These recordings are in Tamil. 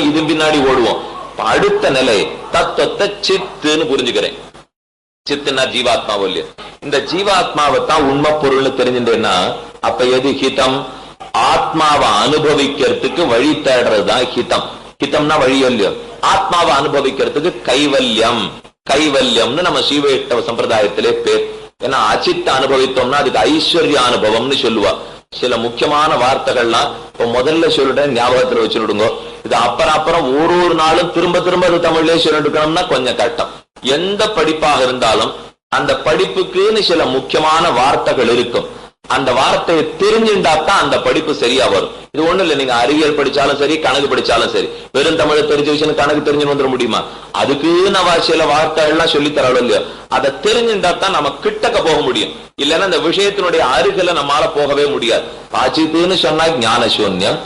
இது பின்னாடி ஓடுவோம். அடுத்த நிலை தத்துவத்தை சித்துன்னு புரிஞ்சுக்கிறேன். சித்துனா ஜீவாத்மாவோ இல்லையா? இந்த ஜீவாத்மாவை தான் உண்மை பொருள்னு தெரிஞ்சுட்டேன்னா அப்ப எது ஹிதம்? ஆத்மாவை அனுபவிக்கிறதுக்கு வழி தேடுறதுதான் ஹிதம். ஹிதம்னா வழியோ இல்லையோ? ஆத்மாவை அனுபவிக்கிறதுக்கு கைவல்யம். கைவல்யம்னு நம்ம சீவைஷ்ணவ சம்பிரதாயத்திலே பேர். ஏன்னா அச்சித்த அனுபவித்தோம்னா அதுக்கு ஐஸ்வர்ய அனுபவம்னு சொல்லுவா. சில முக்கியமான வார்த்தைகள்லாம் இப்ப முதல்ல சொல்லிட்டேன், ஞாபகத்துல வச்சுடுங்க. இது அப்புறம் ஒரு நாளும் திரும்ப திரும்ப அது தமிழ்லயே சொல்லிட்டு இருக்கணும்னா கொஞ்சம் கஷ்டம். எந்த படிப்பாக இருந்தாலும் அந்த படிப்புக்குன்னு சில முக்கியமான வார்த்தைகள் இருக்கும். அந்த வார்த்தையை தெரிஞ்சுட்டாத்தான் அந்த படிப்பு சரியா வரும். இது ஒண்ணு இல்லை, நீங்க அறிவியல் படிச்சாலும் சரி, கணக்கு படிச்சாலும் சரி, வெறும் தமிழை தெரிஞ்ச விஷயம் கணக்கு தெரிஞ்சு வந்துட முடியுமா? அதுக்கு நம்ம சில வார்த்தைகள்லாம் சொல்லி தரணும் இல்லையோ? அதை தெரிஞ்சுட்டாத்தான் நம்ம கிட்டக்க போக முடியும். இல்லைன்னா இந்த விஷயத்தினுடைய அருகில நம்மளால போகவே முடியாது. அச்சித்துன்னு சொன்னா ஞான சூன்யம்,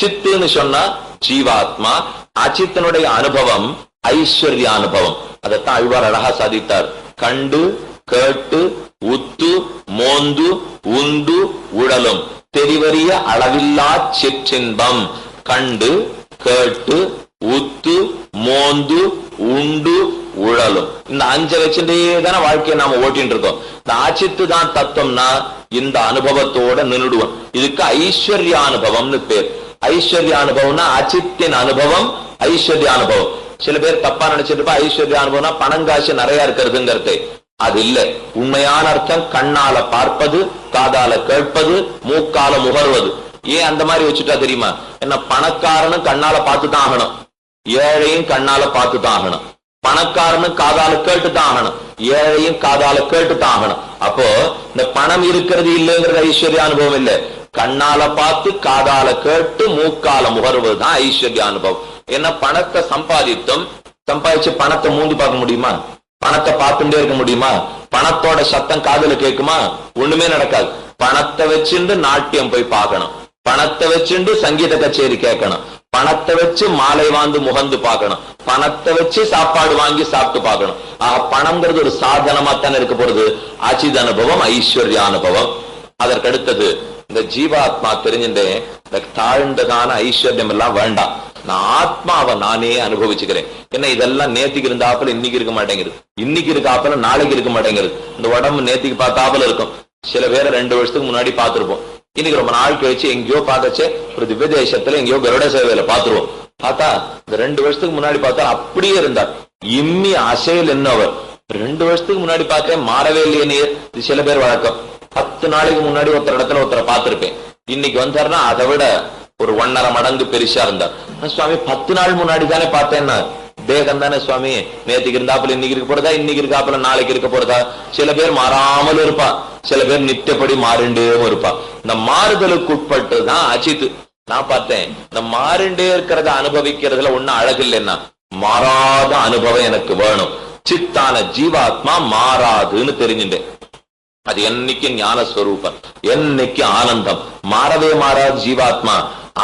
சித்துன்னு சொன்னா ஜீவாத்மா, அச்சித்தனுடைய அனுபவம் ஐஸ்வர்ய அனுபவம். அதைத்தான் ஆழ்வார் அழகா சாதித்தார். கண்டு கேட்டு உத்து மோந்து உண்டு உழலும் தெரிவறிய அளவில்லா சிற்றின்பம். கண்டு கேட்டு உத்து மோந்து உண்டு உழலும், இந்த அஞ்சை வச்சுட்டே தானே வாழ்க்கையை நாம ஓட்டின்னு இருக்கோம். இந்த ஆச்சித்து தான் தத்துவம்னா இந்த அனுபவத்தோட நின்றுடுவோம். இதுக்கு ஐஸ்வர்ய அனுபவம்னு பேர். ஐஸ்வர்ய அனுபவம்னா அச்சித்தின் அனுபவம், ஐஸ்வர்ய அனுபவம். சில பேர் தப்பா நினைச்சிட்டு இருப்பா, ஐஸ்வர்ய அனுபவம்னா பணங்காசு நிறைய இருக்கிறதுங்கிறது. அது இல்ல. உண்மையான அர்த்தம் கண்ணால பார்ப்பது, காதால கேட்பது, மூக்கால முகர்வது. ஏன் அந்த மாதிரி வச்சுட்டா தெரியுமா? என்ன, பணக்காரனும் கண்ணால பார்த்துதான் ஆகணும், ஏழையும் கண்ணால பார்த்துதான் ஆகணும். பணக்காரனும் காதால கேட்டுதான் ஆகணும், ஏழையும் காதால கேட்டுதான் ஆகணும். அப்போ இந்த பணம் இருக்கிறது இல்லைங்கிறது ஐஸ்வர்ய அனுபவம் இல்லை. கண்ணால பார்த்து காதால கேட்டு மூக்கால முகர்வதுதான் ஐஸ்வர்ய அனுபவம். ஏன்னா பணத்தை சம்பாதிச்சு பணத்தை மூந்து பார்க்க முடியுமா? பணத்தை பார்த்துட்டே இருக்க முடியுமா? பணத்தோட சத்தம் காதுல கேட்குமா? ஒண்ணுமே நடக்காது. பணத்தை வச்சுட்டு நாட்டியம் போய் பார்க்கணும், பணத்தை வச்சுட்டு சங்கீத கச்சேரி கேட்கணும், பணத்தை வச்சு மாலை வாந்து முகந்து பார்க்கணும், பணத்தை வச்சு சாப்பாடு வாங்கி சாப்பிட்டு பார்க்கணும். பணம்ங்கிறது ஒரு சாதனமா தானே இருக்க போறது. அச்சித் அனுபவம் ஐஸ்வர்ய அனுபவம். அதற்கடுத்தது இந்த ஜீவாத்மா தெரிஞ்சுட்டேன். இந்த தாழ்ந்ததான ஐஸ்வர்யம் எல்லாம் வேண்டாம், நான் ஆத்மாவை நானே அனுபவிச்சுக்கிறேன். ஏன்னா இதெல்லாம் நேத்திக்கு இருந்தாப்புல இன்னைக்கு இருக்க மாட்டேங்குது, இன்னைக்கு இருக்காப்புல நாளைக்கு இருக்க மாட்டேங்குது. இந்த உடம்பு நேத்திக்கு பார்த்தாப்புல இருக்கும். சில பேரை 2 வருஷத்துக்கு முன்னாடி பார்த்திருப்போம், இன்னைக்கு ரொம்ப நாள் கழிச்சு எங்கேயோ பார்த்தாச்சே ஒரு திவ்ய தேசத்துல எங்கேயோ கருட சேவையில பார்த்துருவோம். பார்த்தா இந்த 2 வருஷத்துக்கு முன்னாடி பார்த்தா அப்படியே இருந்தார், இம்மி அசையல் என்னவர். 2 வருஷத்துக்கு முன்னாடி பார்த்தேன், மாறவே இல்லையே நீர். இது சில பேர் வழக்கம். 10 நாளைக்கு முன்னாடி ஒருத்தர் இடத்துல ஒருத்தரை பார்த்திருப்பேன், இன்னைக்கு வந்தாருன்னா அதை விட ஒரு 1.5 மடங்கு பெருசா இருந்தார். சுவாமி 10 நாள் முன்னாடி தானே பார்த்தேன்னா, தேகம் தானே சுவாமி, நேற்றுக்கு இருந்தாப்புல இன்னைக்கு இருக்க போறதா, இன்னைக்கு இருக்காப்புல நாளைக்கு இருக்க போறதா? சில பேர் மாறாமலும் இருப்பா, சில பேர் நித்தியப்படி மாறிண்டே இருப்பா. இந்த மாறுதலுக்கு உட்பட்டுதான் அச்சித்து. நான் பார்த்தேன், இந்த மாறிண்டே இருக்கிறத அனுபவிக்கிறதுல ஒன்னும் அழகு இல்லைன்னா மாறாத அனுபவம் எனக்கு வேணும். சித்தான ஜீவாத்மா மாறாதுன்னு தெரிஞ்சுட்டேன். அது என்னைக்கு ஞானஸ்வரூபம், என்னைக்கு ஆனந்தம், மாறவே மாறாது ஜீவாத்மா.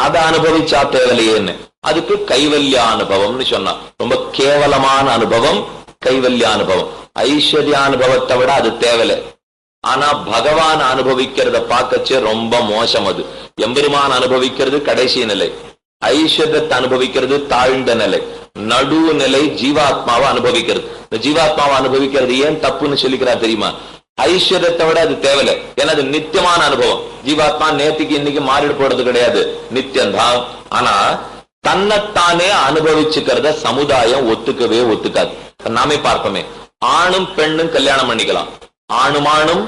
அதை அனுபவிச்சா தேவையில்லையேன்னு அதுக்கு கைவல்ய அனுபவம்னு சொன்னா. ரொம்ப கேவலமான அனுபவம் கைவல்ய அனுபவம். ஐஸ்வர்ய அனுபவத்தை விட அது தேவையில்லை. ஆனா பகவான் அனுபவிக்கிறத பார்க்கச்சே ரொம்ப மோசம். அது எம்பெருமான் அனுபவிக்கிறது கடைசி நிலை, ஐஸ்வர்யத்தை அனுபவிக்கிறது தாழ்ந்த நிலை, நடுவு நிலை ஜீவாத்மாவை அனுபவிக்கிறது. இந்த ஜீவாத்மாவை அனுபவிக்கிறது ஏன் தப்புன்னு சொல்லிக்கிறா தெரியுமா? ஐஸ்வர்யத்தை விட அது தேவையில்லை. ஏன்னா அது நித்தியமான அனுபவம். ஜீவாத்மா நேத்திக்கு இன்னைக்கு மாறிடு போறது கிடையாது, நித்தியம்தான். ஆனா தன்னைத்தானே அனுபவிச்சுக்கிறத சமுதாயம் ஒத்துக்கவே ஒத்துக்காது. நாமே பார்ப்போமே, ஆணும் பெண்ணும் கல்யாணம் பண்ணிக்கலாம், ஆணும்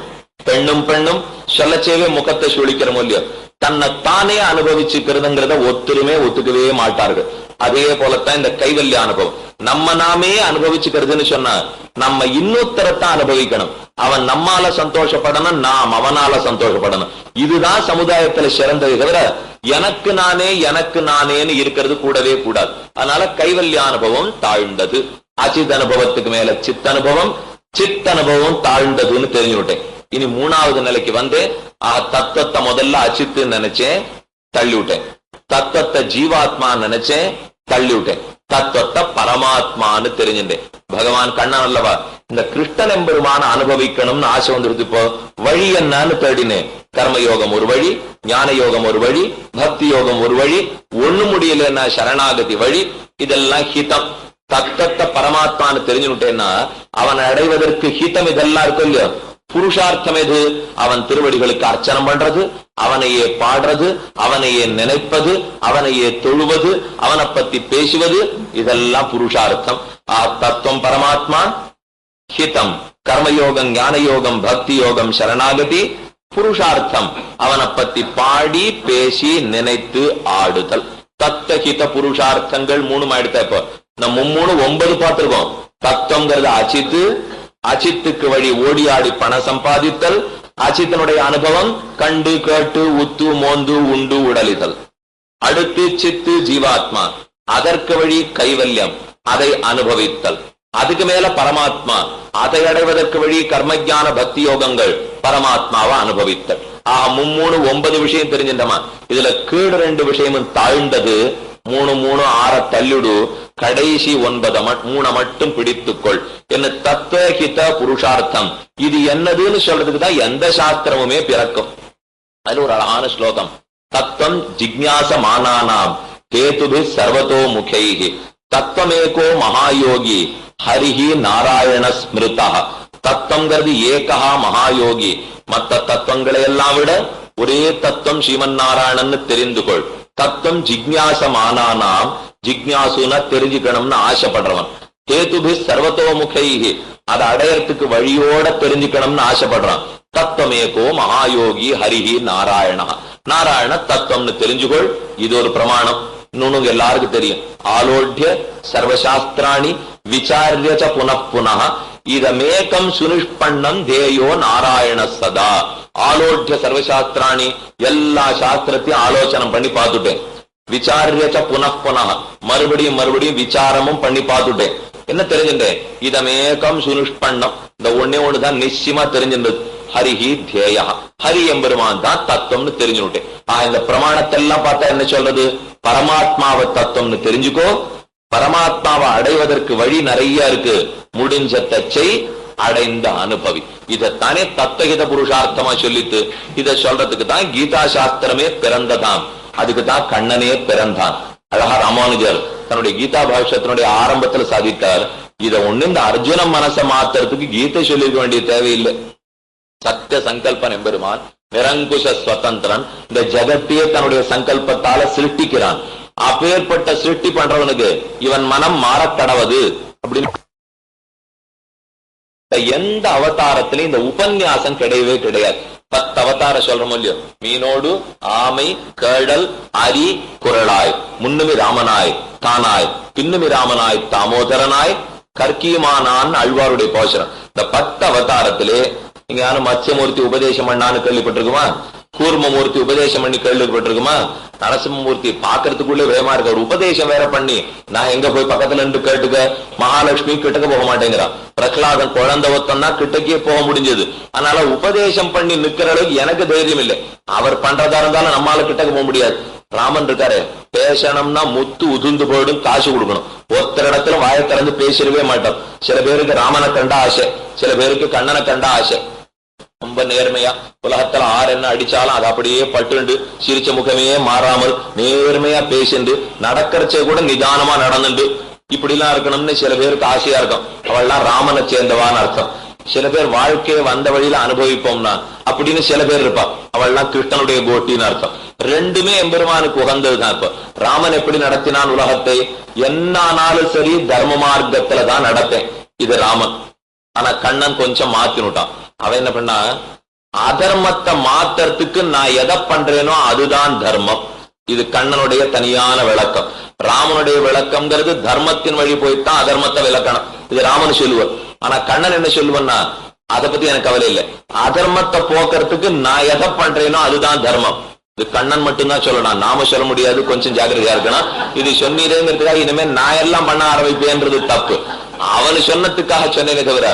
பெண்ணும் சொல்லச்சேவே முகத்தை சுழிக்கிறோம் இல்லையோ. தன்னைத்தானே அனுபவிச்சுக்கிறதுங்கிறத ஒத்துருமே ஒத்துக்கவே மாட்டார்கள். அதே போலத்தான் இந்த கைவல்ய அனுபவம். நாமே அனுபவிச்சுக்கிறதுன்னு சொன்னா நம்ம இன்னொருத்தரத்தான் அனுபவிக்கணும். அவன் நம்மால சந்தோஷப்படணும், நாம் அவனால சந்தோஷப்படணும். இதுதான் சமுதாயத்துல சிறந்தது. தவிர எனக்கு நானேன்னு இருக்கிறது கூடவே கூடாது. அதனால கைவல்ய அனுபவம் தாழ்ந்தது. அச்சித் அனுபவத்துக்கு மேல சித் அனுபவம், சித் அனுபவம் தாழ்ந்ததுன்னு தெரிஞ்சு விட்டேன். இனி 3வது நிலைக்கு வந்து தத்துவத்தை முதல்ல அச்சித்து நினைச்சேன், தள்ளி விட்டேன். தத்துவத்தை ஜீவாத்மா நினைச்சேன், தள்ளி விட்டேன். தத்துவத்தை பரமாத்மான்னு தெரிஞ்சுட்டேன். பகவான் கண்ணன் அல்லவா, இந்த கிருஷ்ணன் எம்பெருமான அனுபவிக்கணும்னு ஆசை வந்துருது. இப்போ வழி என்னன்னு தேடினேன். கர்மயோகம் ஒரு வழி, ஞான யோகம் ஒரு வழி, பக்தி யோகம் ஒரு வழி, ஒண்ணு முடியலன்னா சரணாகதி வழி. இதெல்லாம் ஹிதம். தத்தத்தை பரமாத்மான்னு தெரிஞ்சுட்டேன்னா அவனை அடைவதற்கு ஹிதம் இதெல்லாம் இருக்கும் இல்லையோ. புருஷார்த்தம் எது? அவன் திருவடிகளுக்கு அர்ச்சனம் பண்றது, அவனையே பாடுறது, அவனையே நினைப்பது, அவனையே தொழுவது, அவனை பத்தி பேசுவது, இதெல்லாம் புருஷார்த்தம். தத்துவம் பரமாத்மா, ஹிதம் கர்மயோகம், ஞான யோகம், பக்தி யோகம், சரணாகதி. புருஷார்த்தம் அவனை பத்தி பாடி பேசி நினைத்து ஆடுதல். தத்த ஹித புருஷார்த்தங்கள் 3 ஆயிடுத்தா. இப்போ நம்ம 3 9 பார்த்திருக்கோம். தத்துவங்கிறது அச்சித்து, அச்சித்துக்கு வழி ஓடி ஆடி பணம் சம்பாதித்தல், அச்சித்தனுடைய அனுபவம் கண்டு கேட்டு உத்து மோந்து உண்டு உடலிதல். அடுத்து சித்து ஜீவாத்மா, அதற்கு வழி கைவல்யம், அதை அனுபவித்தல். அதுக்கு மேல பரமாத்மா, அதை அடைவதற்கு வழி கர்மஜான பக்தி யோகங்கள், பரமாத்மாவை அனுபவித்தல். 3 9 விஷயம் தெரிஞ்சிட்டமா. இதுல கீழ் 2 விஷயமும் தாழ்ந்தது. 3 3 6 தள்ளிடு, கடைசி 9 3 மட்டும் பிடித்துக்கொள். என்ன தத்துவ ஹித புருஷார்த்தம். இது என்னதுன்னு சொல்றதுக்கு தான் எந்த சாஸ்திரமுமே பிறக்கும். அது ஒரு அழகான ஸ்லோகம். தத்துவம் ஜிக்ஞாச மானானாம் கேதுபி சர்வதோ முகைஹி தத்துவமேகோ மகாயோகி ஹரிஹி நாராயண ஸ்மிருதா. தத்துவங்கிறது ஏகா மகாயோகி. மற்ற தத்துவங்களை எல்லாம் விட ஒரே தத்துவம் ஸ்ரீமன் நாராயணன்னு தெரிந்து கொள். தத்துவம் ஜிக்ஞாசமானானாம், ஜிக்ஞாசுனா தெரிஞ்சுக்கணும்னு ஆசைப்படுறவன். கேதுபி சர்வத்தோமுகைஹி, அதை அடையறதுக்கு வழியோட தெரிஞ்சுக்கணும்னு ஆசைப்படுறான். தத்துவமேகோ மகாயோகி ஹரிஹி நாராயணா. நாராயண தத்துவம்னு தெரிஞ்சுகொள். இது ஒரு பிரமாணம். இன்னொன்னு எல்லாருக்கும் தெரியும். ஆலோட்ய சர்வசாஸ்திராணி விசாரியச்ச புனః இதமேகம் சுனிஷ்பண்ணம் தேயோ நாராயண சதா. ஆலோட்ய சர்வசாஸ்திராணி, எல்லா சாஸ்திரத்தையும் ஆலோசனை பண்ணி பார்த்துட்டேன். விசாரியச்ச புனః மறுபடியும் மறுபடியும் விசாரமும் பண்ணி பார்த்துட்டேன். என்ன தெரிஞ்சுட்டேன்? இதமேகம் சுனிஷ்பண்ணம், இந்த ஒண்ணுதான் நிச்சயமா தெரிஞ்சின்றது. ஹரிஹி தேயா, ஹரி எம்பெருமான் தான் தத்துவம்னு தெரிஞ்சுட்டேன். இந்த பிரமாணத்தை எல்லாம் பார்த்தா என்ன சொல்றது? பரமாத்மாவை தத்துவம்னு தெரிஞ்சுக்கோ. பரமாத்மாவை அடைவதற்கு வழி நிறைய இருக்கு. முடிஞ்சத்தை செய், அடைந்த அனுபவி. இதைத்தானே தத்துவஹித புருஷார்த்தமா சொல்லித்து. இதை சொல்றதுக்கு தான் கீதா சாஸ்திரமே பிறந்ததாம். அதுக்கு தான் கண்ணனே பிறந்தான். அழகா ராமானுஜர் தன்னுடைய கீதா பாஷ்யத்தினுடைய ஆரம்பத்துல சாதித்தார். இதை ஒண்ணு இந்த அர்ஜுன மனசை மாத்துறதுக்கு கீதை சொல்லிருக்க வேண்டிய தேவையில்லை. சத்திய சங்கல்பன் எம்பெருமான் நிரங்குஷ ஸ்வதந்திரன். இந்த ஜகத்தையே தன்னுடைய சங்கல்பத்தால சிருஷ்டிக்கிறான். அப்பேற்பட்ட சிருஷ்டி பண்றவனுக்கு இவன் மனம் மாறக்கடவது அப்படின்னு எந்த அவதாரத்திலையும் இந்த உபன்யாசம் கிடையவே கிடையாது. 10 அவதாரம் சொல்றோம் இல்லையோ. மீனோடு ஆமை கேடல் அரி குரலாய் முன்னுமி ராமனாய் தானாய் பின்னுமி ராமனாய் தாமோதரனாய் கற்கியமானான் அழ்வாருடைய போஷனம். இந்த 10 அவதாரத்திலே நீங்க யாரும் மத்ஸ்யமூர்த்தி உபதேசம் பண்ணான்னு கேள்விப்பட்டிருக்குமா? கூர்மமூர்த்தி உபதேசம் பண்ணி கேள்விப்பட்டிருக்குமா? நரசிம்மூர்த்தி பாக்குறதுக்குள்ளே வேகமா இருக்க ஒரு உபதேசம் வேற பண்ணி நான் எங்க போய் பக்கத்துல நின்று கேட்டுக்க. மகாலட்சுமி கிட்டக்க போக மாட்டேங்கிறான். பிரகலாதன் குழந்தை ஒத்தன்னா கிட்டக்கே போக முடிஞ்சது. அதனால உபதேசம் பண்ணி நிக்கிற அளவுக்கு எனக்கு தைரியம் இல்லை. அவர் பண்றதா இருந்தாலும் நம்மளால கிட்டக்க போக முடியாது. ராமன் இருக்காரு, பேசணும்னா முத்து உதிர்ந்து போயிடும், காசு கொடுக்கணும். ஒருத்தர் இடத்துல வாயை திறந்து பேசிடவே மாட்டோம். சில பேருக்கு ராமனை கண்டா ஆசை, சில பேருக்கு கண்ணனை கண்டா ஆசை. ரொம்ப நேர்மையா உலகத்துல 6 என்ன அடிச்சாலும் அது அப்படியே பட்டுண்டு சிரிச்ச முகமே மாறாமல் நேர்மையா பேசிண்டு நடக்கிறச்சே கூட நிதானமா நடந்துண்டு இப்படி எல்லாம் இருக்கணும்னு சில பேருக்கு ஆசையா இருக்கும். அவள்லாம் ராமனை சேர்ந்தவான்னு அர்த்தம். சில பேர் வாழ்க்கையை வந்த வழியில அனுபவிப்போம்னா அப்படின்னு சில பேர் இருப்பா. அவள்லாம் கிருஷ்ணனுடைய கோட்டின்னு அர்த்தம். ரெண்டுமே எம்பெருமானுக்கு உகந்ததுதான். இப்ப ராமன் எப்படி நடத்தினான் உலகத்தை? என்னானாலும் சரி தர்ம மார்க்கத்துலதான் நடத்தேன், இது ராமன். ஆனா கண்ணன் கொஞ்சம் மாத்தினுட்டான். அவன் என்ன பண்ணா, அதர்மத்தை மாத்துறதுக்கு நான் எதை பண்றேனோ அதுதான் தர்மம். இது கண்ணனுடைய தனியான விளக்கம். ராமனுடைய விளக்கம்ங்கிறது தர்மத்தின் வழி போய்தான் அதர்மத்தை விளக்கணும். இது ராமன் சொல்லுவார். ஆனா கண்ணன் என்ன சொல்லுவன்னா, அதை பத்தி எனக்கு கவலை இல்லை, அதர்மத்தை போக்குறதுக்கு நான் எதை பண்றேனோ அதுதான் தர்மம். இது கண்ணன் மட்டும்தான் சொல்லணும், நாம சொல்ல முடியாது. கொஞ்சம் ஜாக்கிரதையா இருக்கணும். இது சொன்னீரேங்கிறதுக்காக இனிமே நான் எல்லாம் பண்ண ஆரம்பிப்பேன்றது தப்பு. அவனு சொன்னதுக்காக சொன்னேனே தவிர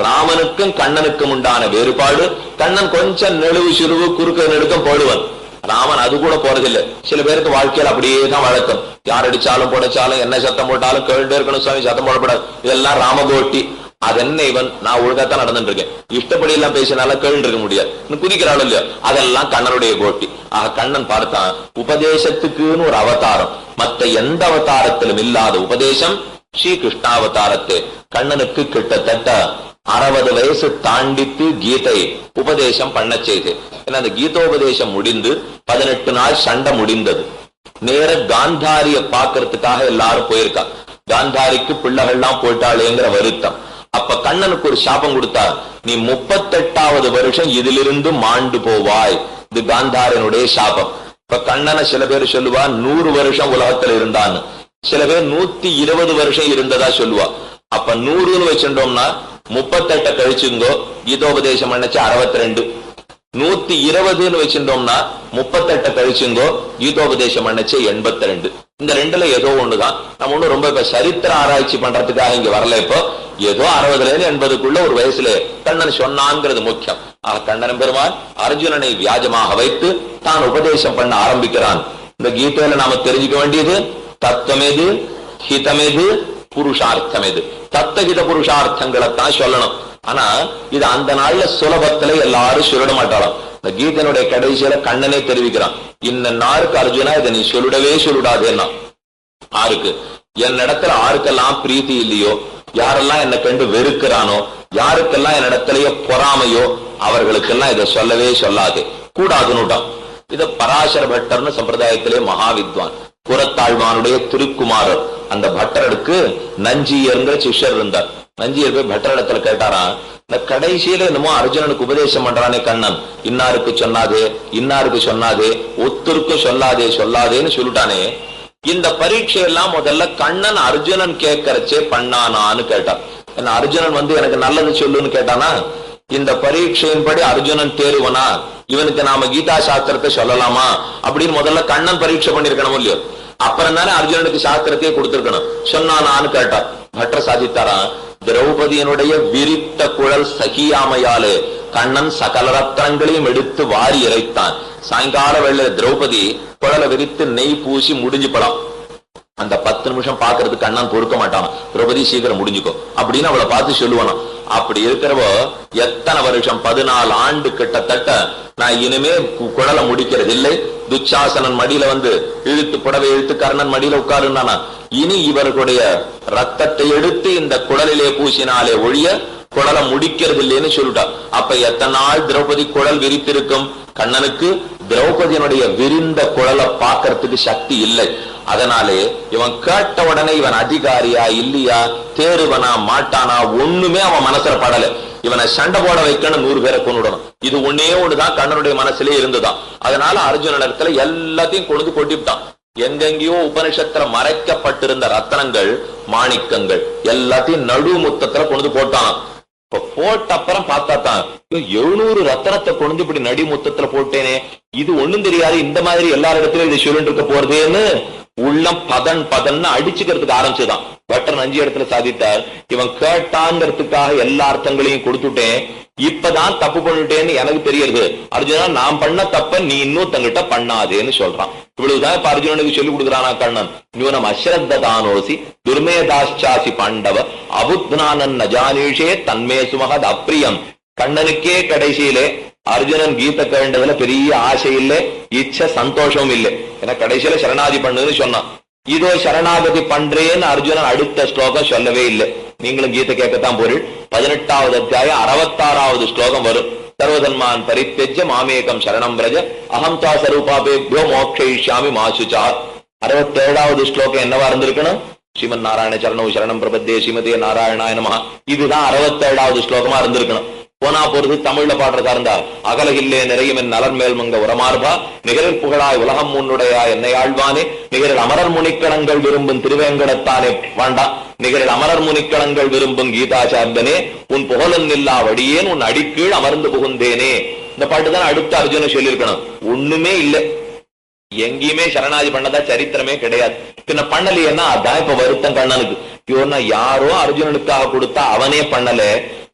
ராமனுக்கும் கண்ணனுக்கும் உண்டான வேறுபாடு. கண்ணன் கொஞ்சம் நெழுவு சிறுவு குறுக்க நெடுக்கம் போடுவன். ராமன் அது கூட போறதில்லை. சில பேருக்கு வாழ்க்கையில் அப்படியே தான் வழக்கம். யார் அடிச்சாலும் புடைச்சாலும் என்ன சத்தம் போட்டாலும் கேள்வி இருக்கணும், சுவாமி சத்தம் போடப்படாது, இதெல்லாம் ராமகோட்டி. அதென்ன இவன் நான் ஒழுங்காத்தான் நடந்துட்டு இருக்கேன், இஷ்டப்படி எல்லாம் பேசினால கேள்வி இருக்க முடியாது, குதிக்கிறாள் இல்லையோ, அதெல்லாம் கண்ணனுடைய கோட்டி. ஆக கண்ணன் பார்த்தான், உபதேசத்துக்குன்னு ஒரு அவதாரம், மற்ற எந்த அவதாரத்திலும் இல்லாத உபதேசம் ஸ்ரீ கிருஷ்ணாவதாரத்தை. கண்ணனுக்கு கிட்டத்தட்ட 60 வயசு தாண்டித்து கீதை உபதேசம் பண்ண செய்து. ஏன்னா அந்த கீதோபதேசம் முடிந்து 18 நாள் சண்டை முடிந்தது. நேர காந்தாரிய பாக்குறதுக்காக எல்லாரும் போயிருக்கா. காந்தாரிக்கு பிள்ளைகள்லாம் போயிட்டாளேங்கிற வருத்தம். அப்ப கண்ணனுக்கு ஒரு சாபம் கொடுத்தார், நீ 38வது வருஷம் இதிலிருந்து மாண்டு போவாய். இது காந்தாரனுடைய சாபம். இப்ப கண்ணனை சில பேர் சொல்லுவா 100 வருஷம் உலகத்துல இருந்தான்னு, சில பேர் 120 வருஷம் இருந்ததா சொல்லுவா. அப்ப 100ன்னு வச்சுட்டோம்னா 38 கழிச்சுங்கோ, கீதோபதேசம் பண்ணச்சு 62. 120ன்னு வச்சுட்டோம்னா 38 கழிச்சுங்கோ, கீதோபதேசம் பண்ணச்சு 82. இந்த ரெண்டுல ஏதோ ஒண்ணுதான். நம்ம ஒண்ணு ரொம்ப இப்ப சரித்திர ஆராய்ச்சி பண்றதுக்காக இங்க வரல. இப்போ ஏதோ 60லேருந்து 80க்குள்ள ஒரு வயசுல கண்ணன் சொன்னான்ங்கிறது முக்கியம். ஆக கண்ணன் பெருமான் அர்ஜுனனை வியாஜமாக வைத்து தான் உபதேசம் பண்ண ஆரம்பிக்கிறான். இந்த கீதையில நாம தெரிஞ்சுக்க வேண்டியது தத்துவம் எது, ஹிதம் எது, புருஷார்த்தம் எது. தத்தகித புருஷார்த்தங்களைத்தான் சொல்லணும். ஆனா இது அந்த நாள்ல சுலபத்துல எல்லாரும் சொல்லிட மாட்டாளாம். இந்த கீதனுடைய கடைசியில கண்ணனே தெரிவிக்கிறான், இன்ன நாருக்கு அர்ஜுனா இதை நீ சொல்லிடவே சொல்லிடாதேன்னா. ஆருக்கு என்னிடத்துல ஆருக்கெல்லாம் பிரீத்தி இல்லையோ, யாரெல்லாம் என்னை கண்டு வெறுக்கிறானோ, யாருக்கெல்லாம் என்னிடத்திலேயே பொறாமையோ, அவர்களுக்கெல்லாம் இதை சொல்லவே சொல்லாதே, கூடாதுன்னுட்டான். இத பராசர பட்டர்னு சம்பிரதாயத்திலே மகாவித்வான் புறத்தாழ்வானுடைய திருக்குமாரர். அந்த பட்டருக்கு நஞ்சியர்ங்கிற சிஷ்யர் இருந்தார். நஞ்சியர் போய் பட்டர் இடத்துல கேட்டாராம், இந்த கடைசியில என்னமோ அர்ஜுனனுக்கு உபதேசம் பண்றானே கண்ணன், இன்னாருக்கு சொன்னாதே இன்னாருக்கு சொன்னாதே, ஒத்தருக்கும் சொல்லாதே சொல்லாதேன்னு சொல்லிட்டானே, இந்த பரீட்சையெல்லாம் முதல்ல கண்ணன் அர்ஜுனன் கேட்கறச்சே பண்ணானான்னு கேட்டான். என்ன அர்ஜுனன் எனக்கு நல்லது சொல்லுன்னு கேட்டானா, இந்த பரீட்சையின்படி அர்ஜுனன் தேர்வனா, இவனுக்கு நாம கீதா சாஸ்திரத்தை சொல்லலாமா அப்படின்னு முதல்ல கண்ணன் பரீட்சை பண்ணிருக்கணும் இல்லையோ, அப்புறம் தானே அர்ஜுனனுக்கு சாஸ்திரத்தையே கொடுத்திருக்கணும். சொன்னானான்னு கேட்டார். பட்டர் சாதித்தாராம், திரௌபதியினுடைய விரித்த குழல் சகியாமையாலே கண்ணன் சகல ரத்னங்களையும் எடுத்து வாரி இறைத்தான். சாயங்கால வேளை திரௌபதி குழலை விரித்து நெய் பூசி முடிஞ்சு படம். அந்த 10 நிமிஷம் பாக்குறது கண்ணன் பொறுக்க மாட்டான். திரௌபதி சீக்கிரம் முடிஞ்சுக்கோ அப்படின்னு அவளை பார்த்து சொல்லுவானா. அப்படி இருக்கிறவோ எத்தனை வருஷம், 14 ஆண்டு கிட்டத்தட்ட நான் இனிமே குழலை முடிக்கிறது இல்லை. துச்சாசனன் மடியில இழுத்து புடவை இழுத்து கர்ணன் மடியில உட்காருனானா, இனி இவர்களுடைய ரத்தத்தை எடுத்து இந்த குழலிலே பூசினாலே ஒழிய குழலை முடிக்கிறது இல்லைன்னு சொல்லிட்டா. அப்ப எத்தனை நாள் திரௌபதி குழல் விரித்திருக்கும்? கண்ணனுக்கு திரௌபதியினுடைய விரிந்த குழலை பார்க்கறதுக்கு சக்தி இல்லை. அதனாலே இவன் கேட்ட உடனே இவன் அதிகாரியா இல்லையா, தேருவனா மாட்டானா, ஒண்ணுமே அவன் மனசுல படல. இவனை சண்டை போட வைக்கணும், 100 பேரை கொண்டுடணும், இது ஒன்னே ஒண்ணுதான் கண்ணனுடைய மனசுலே இருந்துதான். அதனால அர்ஜுனனிடத்துல எல்லாத்தையும் கொண்டு கொட்டிவிட்டான். எங்கெங்கயோ உபனிஷத்துல மறைக்கப்பட்டிருந்த ரத்தனங்கள், மாணிக்கங்கள் எல்லாத்தையும் நடு முத்தத்துல கொண்டு போட்டான். இப்ப போட்ட அப்புறம் பார்த்தா தான் 700 ரத்தனத்தை கொண்டு இப்படி நடி முத்தத்துல போட்டேனே, இது ஒண்ணும் தெரியாது, இந்த மாதிரி எல்லா இடத்துலயும் இதை சொல்லிட்டு இருக்க போறதேன்னு உள்ளம் பதன்னு அடிச்சுக்கிறதுக்கு ஆரம்பிச்சுதான். பட்டர் 5 இடத்துல சாதித்தார், இவன் கேட்டாங்கிறதுக்காக எல்லா அர்த்தங்களையும் கொடுத்துட்டேன், இப்பதான் தப்பு பண்ணிட்டேன்னு எனக்கு தெரியுது. அர்ஜுனா நான் பண்ண தப்ப நீ இன்னும் தங்கிட்ட பண்ணாதேன்னு சொல்றான். இவ்வளவுதான் இப்ப அர்ஜுனனுக்கு சொல்லி கொடுக்குறானா கண்ணன். நியூனம் அஸ்ரத்தானோசி துர்மேதாச்சாசி பாண்டவ அபுத்னானன் நஜானீஷே தன்மே சுமகத் அப்ரியம். கண்ணனுக்கே கடைசியிலே அர்ஜுனன் கீதை கேண்டதுல பெரிய ஆசை இல்லை, இச்ச சந்தோஷம் இல்லை. ஏன்னா கடைசியில சரணாதி பண்ணுன்னு சொன்னான். இதோ சரணாகதி பண்றேன்னு அர்ஜுனன் அடுத்த ஸ்லோகம் சொல்லவே இல்லை. நீங்களும் கீதை கேட்கத்தான் பொருள். 18வது அத்தியாயம் 66வது ஸ்லோகம் வரும். சர்வதன்மான் பரித்யஜ்ய மாமேகம் சரணம் பிரஜ அகம் தா சரூபாபேப்யோ மோக்ஷயிஷ்யாமி மா சுச்சா. 67வது ஸ்லோகம் என்னவா இருந்திருக்கணும்? ஸ்ரீமன் நாராயண சரணம் சரணம் பிரபத்தே ஸ்ரீமதே நாராயணாய நமஹ. இதுதான் 67வது ஸ்லோகமா இருந்திருக்கணும். போனா போறது தமிழ்ல பாடுறதா இருந்தா, அகலகில்லே நிறையும் என் நலன் மேல் மங்க உரமார்பா நிகரில் புகழாய் உலகம் முன்னுடையா என்னை ஆழ்வானே நிகரில் அமரர் முனிக்கணங்கள் விரும்பும் திருவேங்கடத்தானே வாண்டா நிகரில் அமரர் முனிக்கணங்கள் விரும்பும் கீதாச்சார்ந்தனே உன் புகழன் இல்லா வடியேன் உன் அடிக்கீழ் அமர்ந்து புகுந்தேனே. இந்த பாட்டு தான் அடுத்த அர்ஜுன சொல்லியிருக்கணும். ஒண்ணுமே இல்லை, எங்கேயுமே சரணாதி பண்ணதா சரித்திரமே கிடையாது. பின்ன பண்ணலையேன்னா அதான் இப்ப வருத்தம் கண்ணனுக்கு. இவனா யாரோ அர்ஜுனனுக்காக கொடுத்தா அவனே பண்ணல,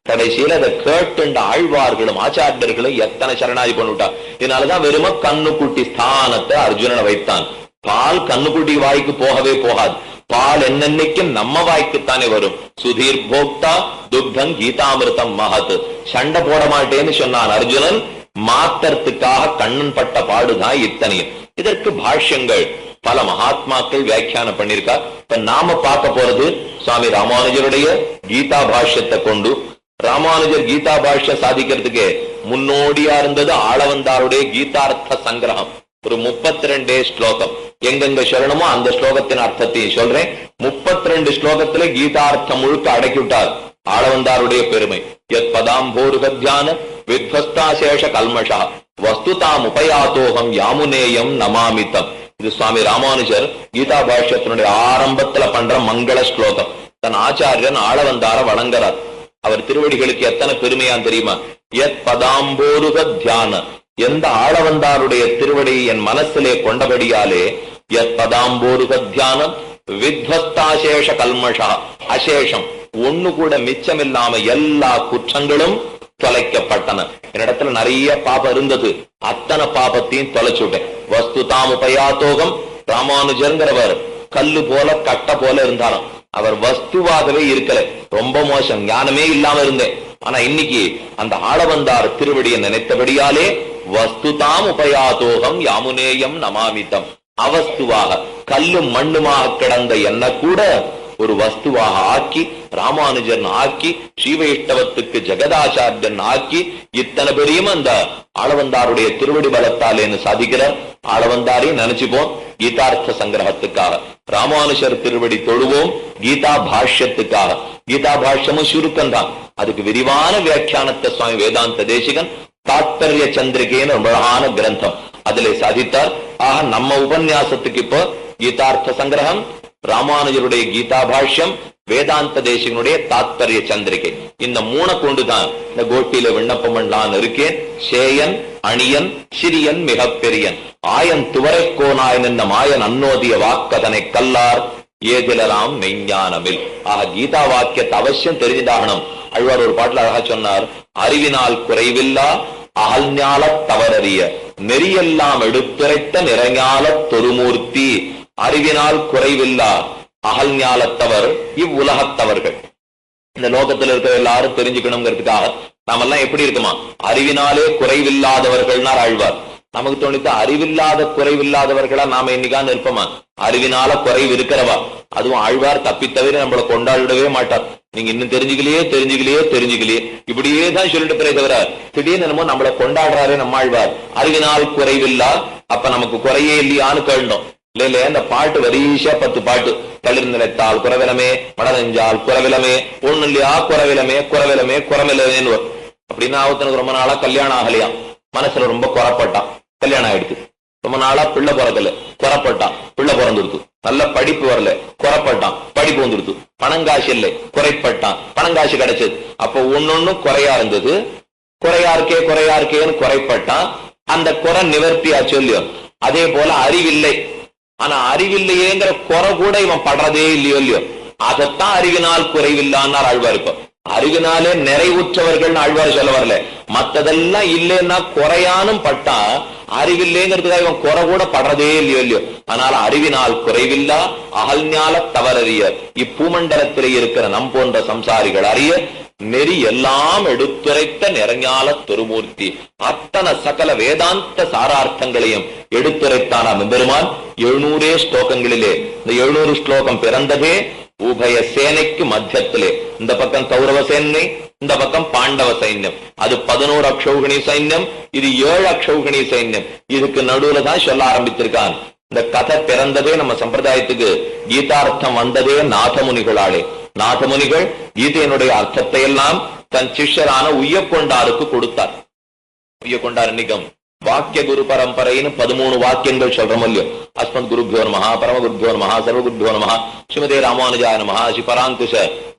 கடைசியில அதை கேட்டுண்ட ஆழ்வார்களும் ஆச்சாரியர்களும் எத்தனை சரணாதி பண்ணிவிட்டா. இதனாலதான் வெறும கண்ணுக்குட்டி ஸ்தானத்தை அர்ஜுனனை வைத்தான். பால் கண்ணுக்குட்டி வாய்க்கு போகவே போகாது. பால் என்னன்னைக்கும் நம்ம வாய்க்குத்தானே வரும். சுதீர் போக்தா துக்தம் கீதாமிருதம் மகத். சண்டை போட மாட்டேன்னு சொன்னான் அர்ஜுனன். மாத்தறதுக்காக கண்ணன் பட்ட பாடுதான் இத்தனையும். இதற்கு பாஷ்யங்கள் பல மகாத்மாக்கள் வியாக்கியானம் பண்ணிருக்கா. இப்ப நாம பார்க்க போறது சுவாமி ராமானுஜருடைய கீதா பாஷ்யத்தை கொண்டு. ராமானுஜர் கீதா பாஷ்யம் சாதிக்கிறதுக்கு முன்னோடியா இருந்தது ஆளவந்தாருடைய கீதார்த்த சங்கிரகம். ஒரு 32 ஸ்லோகம் எங்கெங்க சொல்லணுமோ அந்த ஸ்லோகத்தின் அர்த்தத்தையும் சொல்றேன். 32 ஸ்லோகத்திலே கீதார்த்தம் முழுக்க அடக்கிவிட்டார். ஆளவந்தாருடைய பெருமை. எத் பதாம்போருகத்யான வித்வஸ்தாசேஷ கல்மஷா வஸ்துதாம் உபயாத்தோகம் யாமுனேயம் நமாமித்தம். இது சுவாமி ராமானுஜர் கீதா பாஷ்யத்தினுடைய ஆரம்பத்துல பண்ற மங்கள ஸ்லோகம். தன் ஆச்சாரியன் ஆளவந்தார வணங்குறார். அவர் திருவடிகளுக்கு எத்தனை பெருமையான் தெரியுமா? எத் பதாம்போருக தியான, எந்த ஆளவந்தாருடைய திருவடி என் மனசிலே கொண்டபடியாலே எத் பதாம்போருக தியானம் வித்வஸ்தாசேஷ கல்மஷா, அசேஷம் ஒண்ணு கூட மிச்சமில்லாம எல்லா குற்றங்களும் தொலைக்கப்பட்டன. என்னிடத்துல நிறைய பாபம் இருந்தது, அத்தனை பாபத்தையும் தொலைச்சுட்டேன். வஸ்துதாம் உபயாத்தோகம். ராமானுஜர்ங்கிறவர் கல்லு போல கட்ட போல இருந்தாலும் அவர் வஸ்துவாகவே இருக்கல. ரொம்ப மோசம், ஞானமே இல்லாம இருந்தேன். ஆனா இன்னைக்கு அந்த ஆளவந்தார் திருவடியை நினைத்தபடியாலே வஸ்துதாம் உபயாதோகம் யாமுனேயம் நமாமித்தம். அவஸ்துவாக கல்லும் மண்ணுமாக கிடந்த என்ன கூட ஒரு வஸ்துவாக ஆக்கி ராமானுஜன் ஆக்கி ஸ்ரீவைஷ்ணவத்துக்கு ஜெகதாச்சாரியன் ஆக்கி இத்தனை பெரியும் அந்த ஆளவந்தாருடைய திருவடி பலத்தாலேன்னு சாதிக்கிறார். ஆளவந்தாரையும் நினைச்சுப்போம் கீதார்த்த சங்கிரகத்துக்காக. ராமானுஜர் திருவடி தொழுவோம் கீதா பாஷ்யத்துக்காக. கீதா பாஷ்யமும் சுருக்கம் தான். அதுக்கு விரிவான வியாக்கியானத்தை சுவாமி வேதாந்த தேசிகன் தாத்பர்ய சந்திரிகைன்னு அழகான கிரந்தம் அதிலே சாதித்தார். ஆக நம்ம உபன்யாசத்துக்கு இப்போ கீதார்த்த சங்கிரகம், ராமானுஜருடைய கீதா பாஷ்யம், வேதாந்த தேசிகனுடைய தாத்பர்ய சந்திரிகை. இந்த மூணை கொண்டுதான் இந்த கோட்டியில விண்ணப்பம் பண்ணலான்னு இருக்கேன். சேயன் அணியன் சிறியன் மிக பெரியன் ஆயன் துவரைக்கோனாயன் என்ன மாயன் அன்னோதிய வாக்கதனை கல்லார் ஏதிலராம் மெய்ஞானமில். ஆக கீதா வாக்கியத்தை அவசியம் தெரிஞ்சுதாகணும். அழ்வார் ஒரு பாட்டுல அழகா சொன்னார், அறிவினால் குறைவில்லா அகல்ஞால தவறறிய நெறியெல்லாம் எடுத்துரைத்த நிறைஞால தொருமூர்த்தி. அறிவினால் குறைவில்லா அகல்ஞாலத்தவர் இவ்வுலகத்தவர்கள். இந்த லோகத்தில் இருக்கிற எல்லாரும் தெரிஞ்சுக்கணுங்கிறதுக்காக நாமெல்லாம் எப்படி இருக்குமா, அறிவினாலே குறைவில்லாதவர்கள்னா ஆழ்வார். நமக்கு தோணித்து அறிவில்லாத குறைவில்லாதவர்களா நாம இன்னைக்கான இருப்போமா? அறிவினால குறைவு இருக்கிறவா. அதுவும் ஆழ்வார் தப்பித்தவிர நம்மளை கொண்டாடிடவே மாட்டார். நீங்க இன்னும் தெரிஞ்சுக்கலையே இப்படியே தான் சொல்லிட்டு பிறகு தவிர திடீர்னு என்னமோ நம்மளை கொண்டாடுறாரே நம்ம ஆழ்வார். அறிவினால் குறைவில்லா, அப்ப நமக்கு குறையே இல்லையான்னு கேட்டோம். இல்ல இந்த பாட்டு வரிசா 10 பாட்டு. தளிர் நிலைத்தால் குறவிலமே, மடநெஞ்சால் குறவிலமே, ஒண்ணு இல்லையா குறவிலமே குறவிலமே குறவிலமேன்னு வரும். அப்படின்னா அவத்தனுக்கு ரொம்ப நாளா கல்யாணம் ஆகலையா, மனசுல ரொம்ப குறப்பட்டான், கல்யாணம் ஆயிடுச்சு. ரொம்ப நாளா பிள்ளை பிறக்கல, குறப்பட்டான், பிள்ளை பிறந்துருத்து. நல்ல படிப்பு வரல, குறப்பட்டான், படிப்பு வந்துருத்து. பணங்காசு இல்லை, குறைப்பட்டான், பணங்காசு கிடைச்சது. அப்ப ஒன்னொன்னும் குறையா இருந்தது. குறையா இருக்கேன்னு குறைப்பட்டான். அந்த குறை நிவர்த்தியா சொல்லியும். அதே போல அறிவில்லை, ஆனா அறிவில்லையேங்கிற குறை கூட இவன் படுறதே இல்லையோ. அதைத்தான் அறிவினால் குறைவில்லான்னார் ஆழ்வார். இப்ப அறிவினாலே நிறைவுற்றவர்கள் ஆழ்வார் சொல்ல வரல. மத்ததெல்லாம் இல்லைன்னா குறையானும் பட்டா அறிவில்லைங்கிறதுக்காக இவன் குறை கூட படுறதே இல்லையோ. அதனால அறிவினால் குறைவில்லா அகல்ஞால தவறறிய இப்பூமண்டலத்திலே இருக்கிற நம் போன்ற சம்சாரிகள் அறிய நெறி எல்லாம் எடுத்துரைத்த நிறைஞால திருமூர்த்தி. அத்தனை சகல வேதாந்த சாரார்த்தங்களையும் எடுத்துரைத்தான பெருமான் 700 ஸ்லோகங்களிலே. இந்த 700 ஸ்லோகம் பிறந்ததே உபய சேனைக்கு மத்தியத்திலே. இந்த பக்கம் கௌரவ சேனை, இந்த பக்கம் பாண்டவ சைன்யம். அது 11 அக்ஷௌகிணி சைன்யம், இது 7 அக்ஷௌகிணி சைன்யம். இதுக்கு நடுவுல தான் சொல்ல ஆரம்பித்திருக்கான். இந்த கதை பிறந்ததே நம்ம சம்பிரதாயத்துக்கு, கீதார்த்தம் வந்ததே நாதமுனிகளாலே. நாதமுனிகள் கீதையினுடைய அர்த்தத்தை எல்லாம் தன் சிஷ்யரான உய்யக்கொண்டாருக்கு கொடுத்தார். உய்யக்கொண்டார் நிகம் வாக்கிய குரு பரம்பரைன்னு 13 வாக்கியங்கள் சொல்றோம் இல்லையோ. அஸ்மத் குருபியோ நமஹ, பரம குருபியோ நமஹ, சர்வ குருபியோ நமஹ, ஸ்ரீமதே ராமானுஜாய நமஹ, ஸ்ரீ பராங்குஷ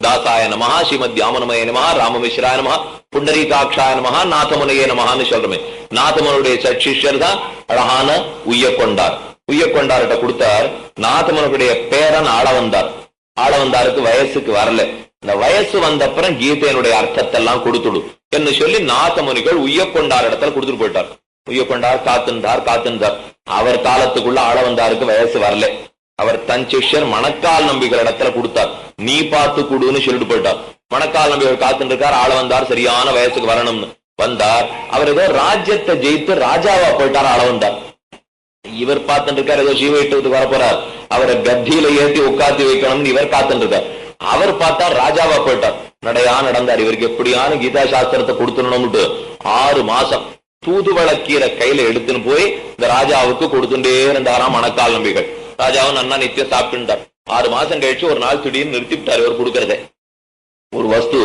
தாசாய நமஹ, ஸ்ரீமத் யாமனமய நமஹ, ராமமிஸ்ராய நமஹ, புண்டரீகாட்சாய நமஹ, நாதமுனையே நமஹான்னு சொல்றோமே. நாதமுனுடைய சச்சிஷ்யர் தான் அழகான உய்யக்கொண்டார். உய்யக்கொண்டார்கிட்ட கொடுத்தார். நாதமுனுடைய பேரன் ஆளவந்தார். ஆளவந்தாருக்கு வயசுக்கு வரல. இந்த வயசு வந்தப்புறம் கீதையினுடைய அர்த்தத்தை எல்லாம் கொடுத்துடு என்று சொல்லி நாதமுனிகள் உய்யக்கொண்டார் இடத்துல கொடுத்துட்டு போயிட்டார். உய்யக்கொண்டார் காத்திருந்தார். அவர் காலத்துக்குள்ள ஆளவந்தாருக்கு வயசு வரல. அவர் தன் சிஷ்யர் மணக்கால் நம்பிகள் இடத்துல கொடுத்தார். நீ பார்த்து கொடுன்னு சொல்லிட்டு போயிட்டார். மணக்கால் நம்பிகள் காத்துட்டு இருக்கார். ஆளவந்தார் சரியான வயசுக்கு வரணும்னு வந்தார். அவர் ஏதோ ராஜ்யத்தை ஜெயித்து ராஜாவா போயிட்டார். ஆளவந்தார் இவர் பார்த்துட்டு இருக்கார். ஏதோ சீவையிட்டதுக்கு வரப்போறார். அவரை கத்தியில ஏற்றி உட்காந்து வைக்கணும்னு இவர் காத்துட்டு இருக்கார். அவர் பார்த்தா ராஜாவா போயிட்டார். நடையா நடந்தார். இவருக்கு எப்படியான கீதா சாஸ்திரத்தை கொடுத்துடணும்னு 6 மாசம் தூதுவளக்கீரை கையில எடுத்துன்னு போய் இந்த ராஜாவுக்கு கொடுத்துட்டே இருந்தாராம் மணக்கால் நம்பிகள். ராஜாவும் நன்னா நித்தியம் சாப்பிட்டுட்டார். 6 மாசம் கழிச்சு ஒரு நாள் திடீர்னு நிறுத்திவிட்டார். இவர் கொடுக்கறத ஒரு வஸ்து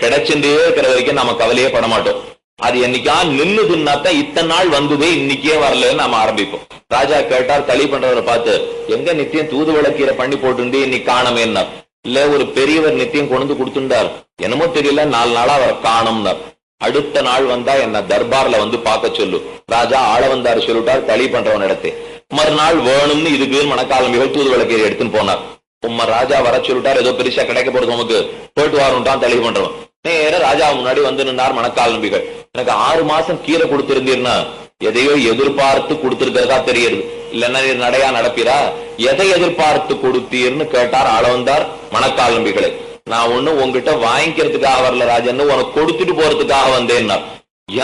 கிடைச்சுட்டே இருக்கிற வரைக்கும் நம்ம கவலையே பட மாட்டோம். அது என்னைக்கா நின்னுதுன்னாத்தான் இத்தனை நாள் வந்ததே இன்னைக்கே வரலன்னு நாம ஆரம்பிப்போம். ராஜா கேட்டார் தளி பண்றவரை பார்த்து, எங்க நித்தியம் தூதுவளக்கீரை பண்ணி போட்டு இன்னைக்கு காணமேன்னா. இல்ல ஒரு பெரியவர் நித்தியம் கொண்டு கொடுத்துட்டார், என்னமோ தெரியல 4 நாளா அவரை காணும்னார். அடுத்த நாள் வந்தா என்ன தர்பார்ல வந்து பார்க்க சொல்லு. ராஜா ஆளவந்தார் சொல்லிட்டார் தளி பண்றவன் இடத்தை. மறுநாள் வேணும்னு இதுக்கு மணக்காலம்பிகள் தூதுவளக்கீரை எடுத்துன்னு போனார். உம்ம ராஜா வர சொல்லிட்டார், ஏதோ பெருசா கிடைக்க போறது நமக்கு, போயிட்டு வரணும்ட்டான் தளி பண்றவன். நேர ராஜா முன்னாடி வந்து நின்றார் மணக்கால் நம்பிகள். எனக்கு 6 மாசம் கீரை கொடுத்திருந்தீர்னா எதையோ எதிர்பார்த்து கொடுத்திருக்கிறதா தெரியுது, இல்லன்னா நடையா நடப்பீரா, எதை எதிர்பார்த்து கொடுத்தீர்னு கேட்டார் ஆளவந்தார் மணக்கால் நம்பிகளை. நான் ஒண்ணு உங்ககிட்ட வாங்கிக்கிறதுக்காக வரல ராஜன்னு, உனக்கு கொடுத்துட்டு போறதுக்காக வந்தேன்னா.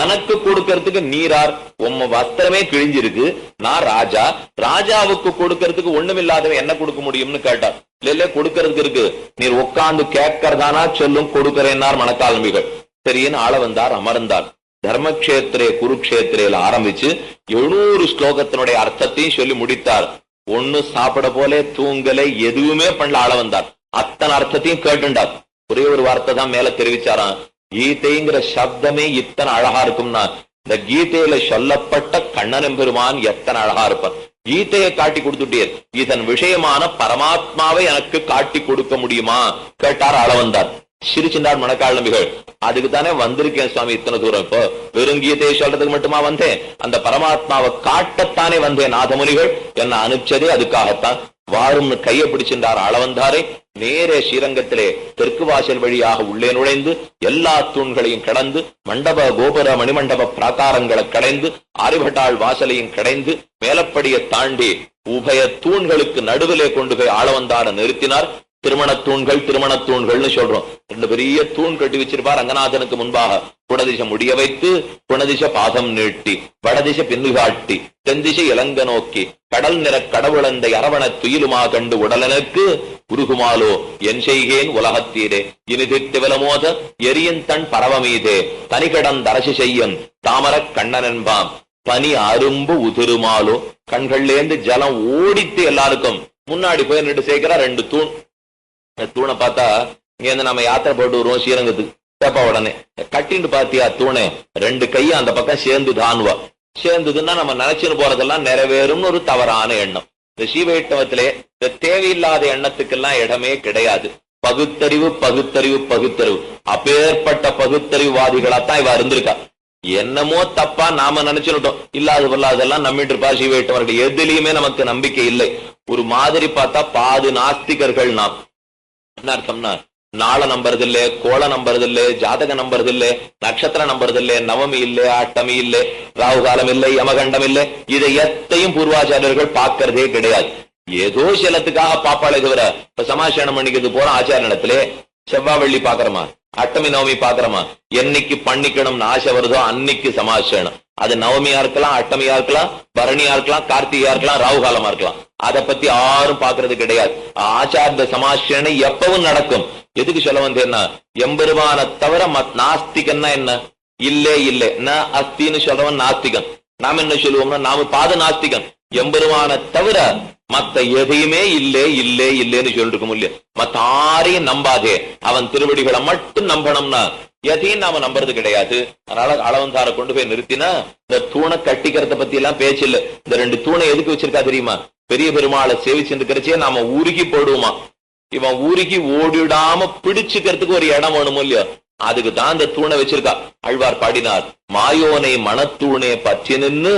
எனக்கு கொடுக்கறதுக்கு நீரார், உம்ம வஸ்திரமே கிழிஞ்சிருக்கு, நான் ராஜா, ராஜாவுக்கு கொடுக்கறதுக்கு ஒண்ணுமில்லாதவன் என்ன கொடுக்க முடியும்னு கேட்டார். இல்ல கொடுக்கறதுக்கு இருக்கு, நீர் உட்கார்ந்து கேட்கறதானா சொல்லும் கொடுக்கிறேன்னார் மணக்கால் நம்பிகள். சரின்னு ஆளவந்தார் அமர்ந்தார். தர்மக்ஷேத்திரே குருக்ஷேத்திரையில ஆரம்பிச்சு 700 ஸ்லோகத்தினுடைய அர்த்தத்தையும் சொல்லி முடித்தார். ஒண்ணு சாப்பிட போல தூங்கலை, எதுவுமே பண்ணல ஆளவந்தார். அத்தனை அர்த்தத்தையும் கேட்டுண்டார். ஒரே ஒரு வார்த்தை தான் மேல தெரிவிச்சாராம், கீதைங்கிற சப்தமே இத்தனை அழகா இருக்கும்னா இந்த கீதையில சொல்லப்பட்ட கண்ணன் பெருமான் எத்தனை அழகா இருப்பான். கீதையை காட்டி கொடுத்துட்டீர், இதன் விஷயமான பரமாத்மாவை எனக்கு காட்டி கொடுக்க முடியுமா கேட்டார் ஆளவந்தார். சிரிச்சின்றார் மணக்கால் நம்பிகள். அதுக்கு தானே வந்திருக்கேன் சுவாமி இத்தனை தூரம். இப்போ வெறும் கீதையை சொல்றதுக்கு மட்டுமா வந்தேன், அந்த பரமாத்மாவை காட்டத்தானே வந்தேன். நாதமுனிகள் என்ன அனுப்பிச்சதே அதுக்காகத்தான். வாரும்னு கையை பிடிச்சின்றார் ஆளவந்தாரை. நேரே ஸ்ரீரங்கத்திலே தெற்கு வாசல் வழியாக உள்ளே நுழைந்து எல்லா தூண்களையும் கடந்து மண்டப கோபுர மணிமண்டப பிராகாரங்களை கடைந்து ஆரிபட்டாள் வாசலையும் கடைந்து மேலப்படியை தாண்டி உபய தூண்களுக்கு நடுவிலே கொண்டு போய் ஆளவந்தார நிறுத்தினார். திருமணத்தூண்கள்னு சொல்றோம். 2 பெரிய தூண் கட்டி வச்சிருப்பார் ரங்கநாதனுக்கு முன்பாக. குடதிசை முடிய வைத்து குணதிசை பாதம் நீட்டி வடதிசை பின்னு காட்டி தென்திசை இலங்க நோக்கி கடல் நிற கடவுளந்தை அரவண துயிலுமா கண்டு உடலனுக்கு உருகுமாலோ என் செய்கேன் உலகத்தீரே இனிதித்திவலமோத எரியன் தன் பரவமீதே தனிகடந்தரசி செய்யன் தாமரக் கண்ணனென்பாம் பனி அரும்பு உதிருமாலோ. கண்கள்லேந்து ஜலம் ஓடித்து எல்லாருக்கும் முன்னாடி போய் நின்று சேர்க்கிறா 2 தூண். தூணை பார்த்தா இங்க இருந்து நம்ம யாத்திரை போட்டு வருவோம் ஸ்ரீரங்கத்துக்கு, கேப்பா உடனே கட்டின்னு பாத்தியா தூணை, 2 கையும் அந்த பக்கம் சேர்ந்து தானுவா. சேர்ந்ததுன்னா நம்ம நினைச்சுன்னு போறதெல்லாம் நிறைவேறும்னு ஒரு தவறான எண்ணம். இந்த சீவைட்டவத்திலே இந்த தேவையில்லாத எண்ணத்துக்கெல்லாம் இடமே கிடையாது. பகுத்தறிவு பகுத்தறிவு பகுத்தறிவு, அப்பேற்பட்ட பகுத்தறிவுவாதிகளாத்தான் இவ இருந்திருக்கா. என்னமோ தப்பா நாம நினைச்சுட்டோம், இல்லாத அதெல்லாம் நம்பிட்டு இருப்பா சீவைட்டவர்கள். எதுலயுமே நமக்கு நம்பிக்கை இல்லை. ஒரு மாதிரி பார்த்தா பாது நாஸ்திகர்கள் நாம். என்ன அர்த்தம்னா, நாளை நம்புறதில்லை, கோளை நம்புறதில்லை, ஜாதக நம்புறதில்லை, நட்சத்திரம் நம்புறதில்லை, நவமி இல்லை, அட்டமி இல்லை, ராகுகாலம் இல்லை, யமகண்டம் இல்லை, இதை எத்தையும் பூர்வாச்சாரியர்கள் பார்க்கறதே கிடையாது. ஏதோ சிலத்துக்காக பாப்பாளே தவிர, இப்ப சமாசேனம் பண்ணிக்கிறது போற ஆச்சார இடத்திலே செவ்வாய் வெள்ளி பாக்குறோமா, அட்டமி நவமி பாக்குறோமா, என்னைக்கு பண்ணிக்கணும்னு ஆசை வருதோ அன்னைக்கு சமாசேனம். அது நவமியா இருக்கலாம், அட்டமியா இருக்கலாம், பரணியா இருக்கலாம், கார்த்திகையா இருக்கலாம், ராகுகாலமா இருக்கலாம். அதை பத்தி யாரும் பாக்குறது கிடையாது. ஆச்சார்ந்த சமாசேனை எப்பவும் நடக்கும். எதுக்கு சொல்ல வந்தேன்னா, எம்பெருமான தவிர நாஸ்திகன்னா என்ன, இல்லே இல்லை ந அஸ்தின்னு சொல்றவன் நாஸ்திகன். நாம என்ன சொல்லுவோம்னா, நாம பாத நாஸ்திகன். எம்பெருமான தவிர மத்த எதையுமே இல்லே இல்லே இல்லேன்னு சொல்லிருக்க முடியும். மத்த ஆரையும் நம்பாதே, அவன் திருவடிகளை மட்டும் நம்பணும்னா எதையும் நாம நம்புறது கிடையாது. அதனால அளவந்தார கொண்டு போய் நிறுத்தினா இந்த தூணை கட்டிக்கிறத பத்தி எல்லாம் பேச்சு இல்ல. இந்த 2 தூணை எதுக்கு வச்சிருக்கா தெரியுமா, பெரிய பெருமாளை சேவிச்சுருக்கிறச்சே நாம உருகி போடுவோமா, இவன் உருகி ஓடிடாம பிடிச்சுக்கிறதுக்கு ஒரு இடம் வேணுமோ இல்லையோ, அதுக்கு தான் இந்த தூணை வச்சிருக்கா. ஆழ்வார் பாடினார், மாயோனை மனத்தூணே பற்றி நின்னு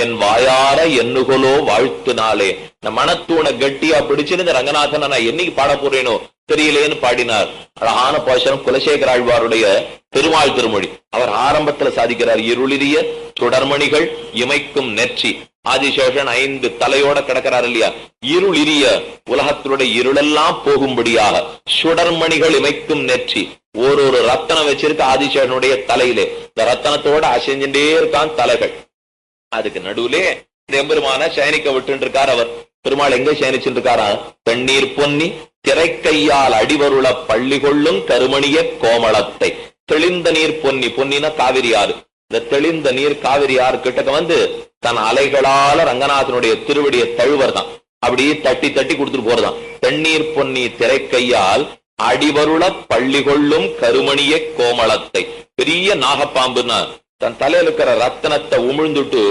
என் வாயார எண்ணுகோலோ வாழ்த்துனாலே. இந்த மனத்தூணை கட்டியா பிடிச்சுன்னு இந்த ரங்கநாதனை நான் என்னைக்கு பாட போறேனோ, தெரியலேன்னு பாடினார். அழகான பாசனம் குலசேகர ஆழ்வாருடைய திருமால் திருமொழி. அவர் ஆரம்பத்துல சாதிக்கிறார், இருளிரிய சுடர்மணிகள் இமைக்கும் நெற்றி. ஆதிசேஷன் 5 தலையோட கிடக்கிறார் இல்லையா, இருளிரிய உலகத்தினுடைய இருளெல்லாம் போகும்படியாக சுடர்மணிகள் இமைக்கும் நெற்றி. ஒரு ரத்தனம் வச்சிருக்க ஆதிசேஷனுடைய தலையிலே, இந்த ரத்தனத்தோட அசைஞ்சுட்டே இருக்கான் தலைகள். அதுக்கு நடுவுலே இந்த எம்பெருமான சயனிக்க விட்டு இருக்கார். அவர் பெருமாள் எங்க சயனிச்சுட்டு இருக்காரா, தண்ணீர் பொன்னி திரைக்கையால் அடிவருள பள்ளி கொள்ளும் கருமணிய கோமளத்தை. தெளிந்த நீர் பொன்னி, பொன்னினா காவிரி ஆறு. இந்த தெளிந்த நீர் காவிரி ஆறு கிட்டக்க வந்து தன் அலைகளால ரங்கநாதனுடைய திருவடியை தழுவர் தான், அப்படியே தட்டி தட்டி கொடுத்துட்டு போறதான். தண்ணீர் பொன்னி திரைக்கையால் அடிவருள பள்ளி கொள்ளும் கருமணிய கோமளத்தை. பெரிய நாகப்பாம்புன்னா தன் தலையில இருக்கிற ரத்தனத்தை உமிழ்ந்துட்டு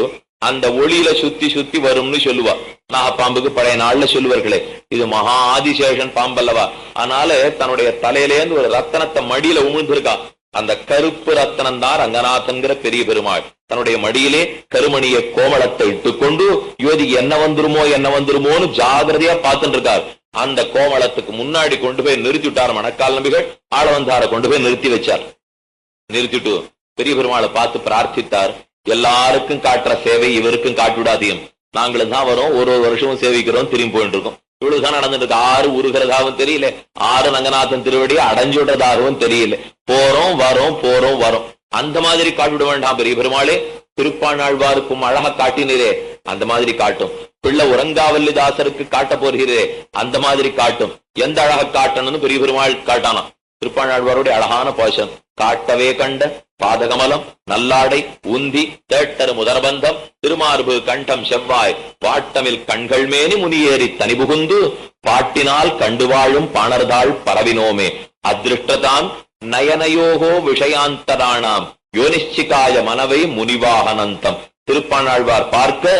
அந்த ஒளியில சுத்தி சுத்தி வரும்னு சொல்லுவா. நாகப்பாம்புக்கு பழைய நாள்ல சொல்லுவார்களே, இது மகா ஆதிசேஷன் பாம்பல்லவா, அதனால தன்னுடைய தலையிலேந்து ஒரு ரத்தனத்தை மடியில உமிழ்ந்திருக்கா. அந்த கருப்பு ரத்தனம் தான் ரங்கநாதன்கிற பெரிய பெருமாள். தன்னுடைய மடியிலே கருமணிய கோமளத்தை இட்டுக்கொண்டு யோதிக்கு என்ன வந்துருமோன்னு ஜாகிரதையா பார்த்துட்டு இருக்கார். அந்த கோமளத்துக்கு முன்னாடி கொண்டு போய் நிறுத்திவிட்டார் மணக்கால் நம்பிகள். ஆளவந்தார கொண்டு போய் நிறுத்தி வச்சார். நிறுத்திட்டு பெரிய பெருமாளை பார்த்து பிரார்த்தித்தார், எல்லாருக்கும் காட்டுற சேவை இவருக்கும் காட்டுவிடாதையும். நாங்களும் தான் வரோம், ஒரு வருஷமும் சேவிக்கிறோம், திரும்பி போயிட்டு இருக்கோம். இவ்வளவுதான் நடந்துட்டு இருக்கு. ஆறு உருகிறதாகவும் தெரியல, ஆறு ரங்கநாதன் திருவடியை அடைஞ்சுடுறதாகவும் தெரியல. போறோம் வரோம். அந்த மாதிரி காட்டிவிட வேண்டாம் பெரிய பெருமாளே. திருப்பாணாழ்வாருக்கும் அழகா காட்டினரே, அந்த மாதிரி காட்டும். பிள்ளை உறங்காவல்லிதாசருக்கு காட்ட போகிறீரே, அந்த மாதிரி காட்டும். எந்த அழகா காட்டணும்னு பெரிய பெருமாள் காட்டானா. திருப்பாணாழ்வாருடைய அழகான பாசம். காட்டவே கண்ட பாதகமலம் நல்லாடை உந்தி தேட்டரு முதர்பந்தம் திருமார்பு கண்டம் செவ்வாய் பாட்டமில் கண்கள் மேனி முனியேறி தனிபுகுந்து பாட்டினால் கண்டு வாழும் பாணர்தாள் பரவினோமே அதிருஷ்டதாம் நயனயோகோ விஷயாந்தராணாம் யோனிச்சிகாய மனவை முனிவாகனந்தம். திருப்பாணாழ்வார் பார்க்க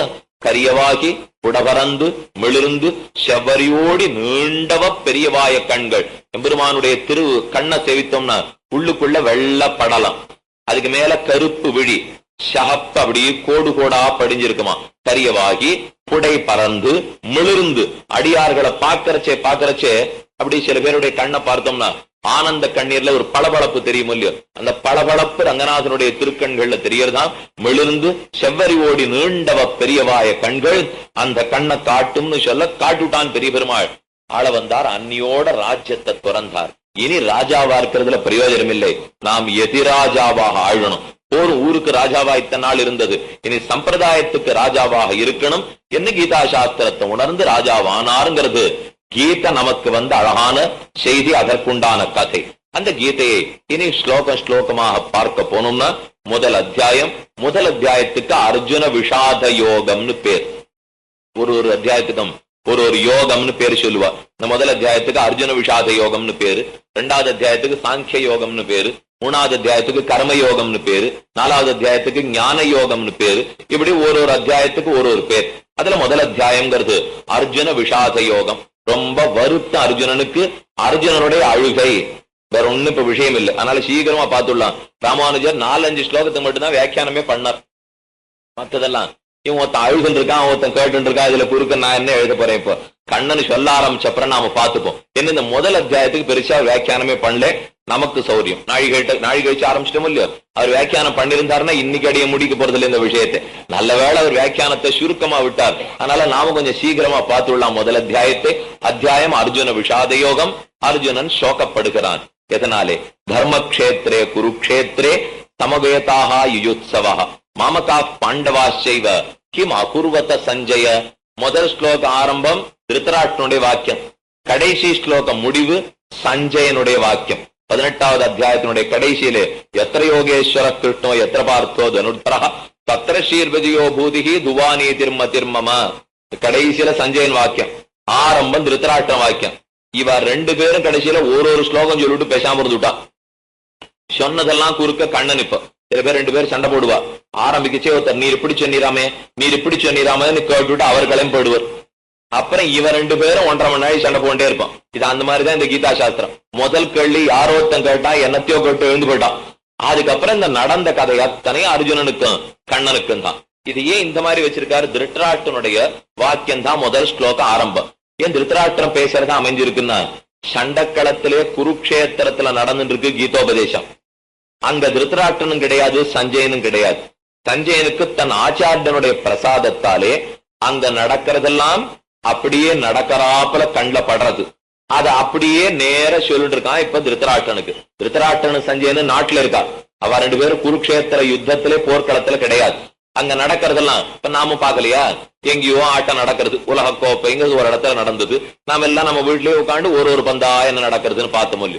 கரியவாகி புடபரந்து மிளிர்ந்து செவ்வரியோடி நீண்டவ பெரியவாய கண்கள். எம்பெருமானுடைய திரு கண்ணை சேவித்தோம்னா உள்ளுக்குள்ள வெள்ள படலாம், அதுக்கு மேல கருப்பு விழி சகப்பு அப்படியே கோடு கோடா படிஞ்சிருக்குமா. கரியவாகி புடை பறந்து மிளிர்ந்து அடியார்களை பாக்கறச்சே அப்படி சில பேருடைய கண்ணை பார்த்தோம்னா ஆனந்த கண்ணீர்ல ஒரு பளபளப்பு தெரியும் இல்லையோ, அந்த பளபளப்பு ரங்கநாதனுடைய திருக்கண்கள்ல தெரியறதான். மிளிர்ந்து செவ்வரி ஓடி நீண்டவ பெரியவாய கண்கள் அந்த கண்ணை காட்டும்னு சொல்ல காட்டுட்டான் பெரிய பெருமாள். ஆள வந்தார், அன்னியோட ராஜ்யத்தை துறந்தார். இனி ராஜாவா இருக்கிறதுல பிரயோஜனம் இல்லை, நாம் எதிராஜாவாக ஆழணும். ஒரு ஊருக்கு ராஜாவா இத்தனை நாள் இருந்தது, இனி சம்பிரதாயத்துக்கு ராஜாவாக இருக்கணும் என்று கீதா சாஸ்திரத்தை உணர்ந்து ராஜாவானாருங்கிறது கீதை நமக்கு வந்த அழகான செய்தி, அதற்குண்டான கதை. அந்த கீதையை இனி ஸ்லோகமாக பார்க்க போனோம்னா முதல் அத்தியாயத்துக்கு அர்ஜுன விஷாத யோகம்னு பேர். ஒரு அத்தியாயத்துக்கும் ஒரு யோகம்னு பேரு சொல்லுவா. இந்த முதல் அத்தியாயத்துக்கு அர்ஜுன விஷாத யோகம்னு பேரு, 2வது அத்தியாயத்துக்கு சாங்கிய யோகம்னு பேரு, 3வது அத்தியாயத்துக்கு கர்ம யோகம்னு பேரு, 4வது அத்தியாயத்துக்கு ஞான யோகம்னு பேரு. இப்படி ஒரு அத்தியாயத்துக்கு ஒரு பேர். அதுல முதல் அத்தியாயம்ங்கிறது அர்ஜுன விஷாத யோகம். ரொம்ப வருத்த அர்ஜுனனுக்கு அர்ஜுனனுடைய அழுகை, வேற ஒண்ணு இப்ப விஷயம் இல்லை. அதனால சீக்கிரமா பார்த்துடலாம். ராமானுஜர் 4-5 ஸ்லோகத்துக்கு மட்டும்தான் வியாக்கியானமே பண்ணார். மற்றதெல்லாம் இவன் ஒருத்தன் அழுகுன்னு இருக்கான், ஒருத்தன் கேட்டு இருக்கான், இதுல குறுக்க நான் என்ன எழுத போறேன். இப்போ கண்ணன் சொல்ல ஆரம்பிச்சப்பறம் நாம பார்த்துப்போம். என்ன இந்த முதல் அத்தியாயத்துக்கு பெருசா வியாக்கியானமே பண்ணல, நமக்கு சௌரியம். நாழி கழிச்சு ஆரம்பிச்சிட்டோம் இல்லையோ, அவர் வியாக்கியானம் பண்ணிருந்தாருன்னா இன்னைக்கு அடைய முடிக்க போறதில்ல இந்த விஷயத்தை. நல்ல வேளை அவர் வியாக்கியானத்தை சுருக்கமா விட்டார். அதனால நாம கொஞ்சம் சீக்கிரமா பார்த்துடலாம் முதல் அத்தியாயத்தை. அத்தியாயம் அர்ஜுன விஷாத யோகம். அர்ஜுனன் சோகப்படுகிறான். எதனாலே? தர்மக்ஷேத்ரே குருக்ஷேத்ரே சமவேதாக யுயுத்சவா மாமகா பாண்டவாச்சைவ கிம் அகுர்வத சஞ்சய. முதல் ஸ்லோக ஆரம்பம் திருத்தராஷ்டிரனுடைய வாக்கியம், கடைசி ஸ்லோகம் முடிவு சஞ்சயனுடைய வாக்கியம். 18வது அத்தியாயத்தினுடைய கடைசியிலே எத்திர யோகேஸ்வர கிருஷ்ணோ எத்திர பார்த்தோ தனுர்தரா தத்திர ஸ்ரீர்வதியோ பூதிகி துவானி திரும. கடைசியில சஞ்சயன் வாக்கியம், ஆரம்பம் திருத்தராஷ்டிரன் வாக்கியம். இவர் 2 பேரும் கடைசியில ஒரு ஸ்லோகம் சொல்லிட்டு பேசாம இருந்துட்டான். சொன்னதெல்லாம் குறுக்க கண்ணன். இப்ப சில பேர் 2 பேர் சண்டை போடுவா. ஆரம்பிக்கச்சே ஒருத்தர் நீர் இப்படி சொன்னீராமன்னு கேட்டுவிட்டு அவர் கிளம்பி போடுவார். அப்புறம் இவன் 2 பேரும் 1.5 மணி நேரம் சண்டை போண்டே இருப்பான். இது அந்த மாதிரிதான் இந்த கீதா சாஸ்திரம். முதல் கேள்வி யாரோ ஒருத்தன் கேட்டா என்னத்தையோ கேட்டு எழுந்து போயிட்டான். அதுக்கப்புறம் இந்த நடந்த கதை அத்தனையும் அர்ஜுனனுக்கும் கண்ணனுக்கும் தான். இது ஏன் இந்த மாதிரி வச்சிருக்காரு? திருத்தராஷ்டிரனுடைய வாக்கியம் தான் முதல் ஸ்லோகம் ஆரம்பம். ஏன் திருத்தராஷ்டிரம் பேசுறதா அமைஞ்சிருக்குன்னா, சண்டக்களத்திலே குருக்ஷேத்திரத்துல நடந்துட்டு இருக்கு கீதோபதேசம். அங்க திருத்தராஷ்டிரனும் கிடையாது, சஞ்சயனும் கிடையாது. சஞ்சயனுக்கு தன் ஆச்சாரியனுடைய பிரசாதத்தாலே அங்க நடக்கிறதெல்லாம் அப்படியே நடக்கிறாப்புல கண்ல படுறது. அத அப்படியே நேர சொல்லிட்டு இருக்கான் இப்ப திருத்தராஷ்டிரனுக்கு. திருத்தராஷ்டிரனு சஞ்சயனு நாட்டுல இருக்கா, அவ ரெண்டு பேரும் குருக்ஷேத்திர யுத்தத்திலே போர்க்களத்துல கிடையாது. அங்க நடக்கிறதெல்லாம் இப்ப நாம பாக்கலையா, எங்கேயோ ஆட்டம் நடக்கிறது, உலக கோப்பைங்கிறது ஒரு இடத்துல நடந்தது, நாம எல்லாம் நம்ம வீட்லயே உட்காந்து ஒரு பந்தா என்ன நடக்கிறதுன்னு பார்த்தோம் இல்லையோ.